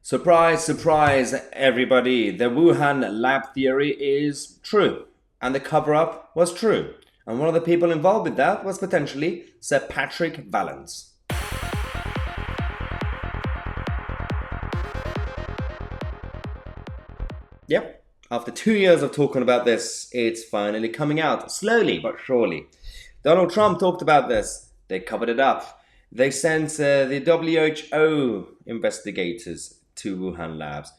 Surprise, surprise, everybody. The Wuhan lab theory is true. And the cover up was true. And one of the people involved with that was potentially Sir Patrick Vallance. Yep, after 2 years of talking about this, it's finally coming out. Slowly but surely. Donald Trump talked about this. They covered it up. They sent the WHO investigators to Wuhan labs.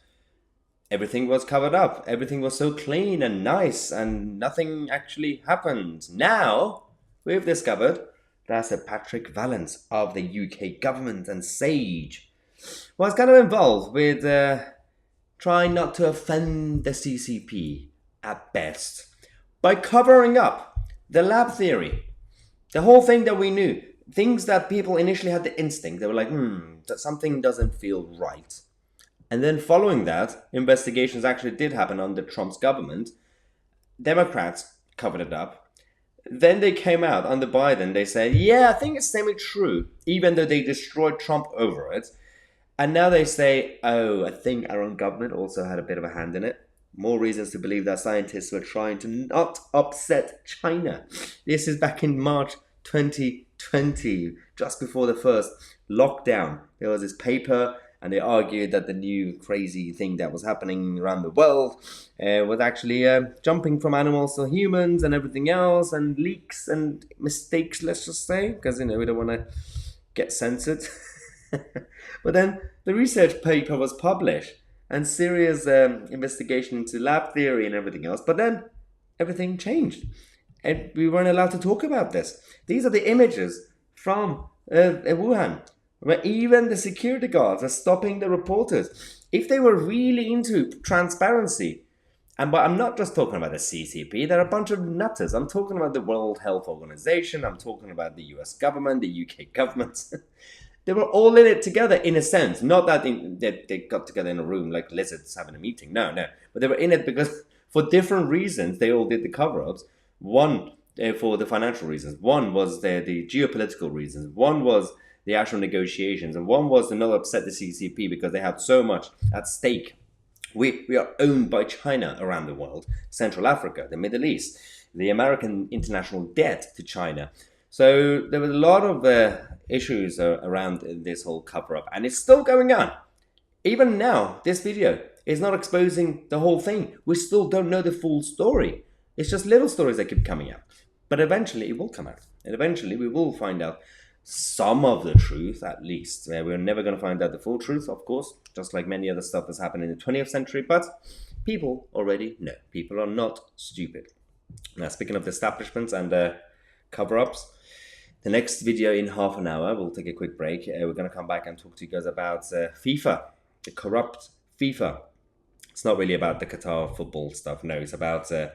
Everything was covered up. Everything was so clean and nice, and nothing actually happened. Now, we've discovered that's a Patrick Vallance of the UK government and SAGE was kind of involved with trying not to offend the CCP at best by covering up the lab theory. The whole thing that we knew, things that people initially had the instinct, they were like, that something doesn't feel right. And then following that, investigations actually did happen under Trump's government. Democrats covered it up. Then they came out under Biden, they said, yeah, I think it's semi-true, even though they destroyed Trump over it. And now they say, oh, I think our own government also had a bit of a hand in it. More reasons to believe that scientists were trying to not upset China. This is back in March 2020, just before the first lockdown. There was this paper, and they argued that the new crazy thing that was happening around the world was actually jumping from animals to humans and everything else, and leaks and mistakes, let's just say, because we don't want to get censored. But then the research paper was published, and serious investigation into lab theory and everything else. But then everything changed, and we weren't allowed to talk about this. These are the images from Wuhan, where even the security guards are stopping the reporters. If they were really into transparency, but I'm not just talking about the CCP, they're a bunch of nutters. I'm talking about the World Health Organization, I'm talking about the US government, the UK government. They were all in it together, in a sense. Not that they got together in a room like lizards having a meeting. No. But they were in it because for different reasons, they all did the cover-ups. One, for the financial reasons. One was the geopolitical reasons. One was the actual negotiations. And one was to not upset the CCP because they had so much at stake. We are owned by China around the world. Central Africa, the Middle East, the American international debt to China. So there was a lot of issues around this whole cover-up, and it's still going on. Even now, this video is not exposing the whole thing. We still don't know the full story. It's just little stories that keep coming out. But eventually it will come out. And eventually we will find out some of the truth, at least. We're never going to find out the full truth, of course, just like many other stuff that's happened in the 20th century. But people already know. People are not stupid. Now, speaking of the establishments and cover-ups, the next video in half an hour, we'll take a quick break. We're going to come back and talk to you guys about FIFA, the corrupt FIFA. It's not really about the Qatar football stuff. No, it's about, it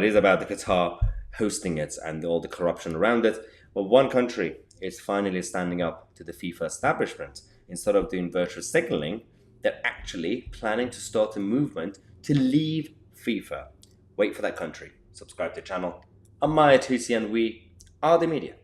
is about the Qatar hosting it and all the corruption around it. But one country is finally standing up to the FIFA establishment. Instead of doing virtual signaling, they're actually planning to start a movement to leave FIFA. Wait for that country. Subscribe to the channel. I'm Tousi, and we are the media.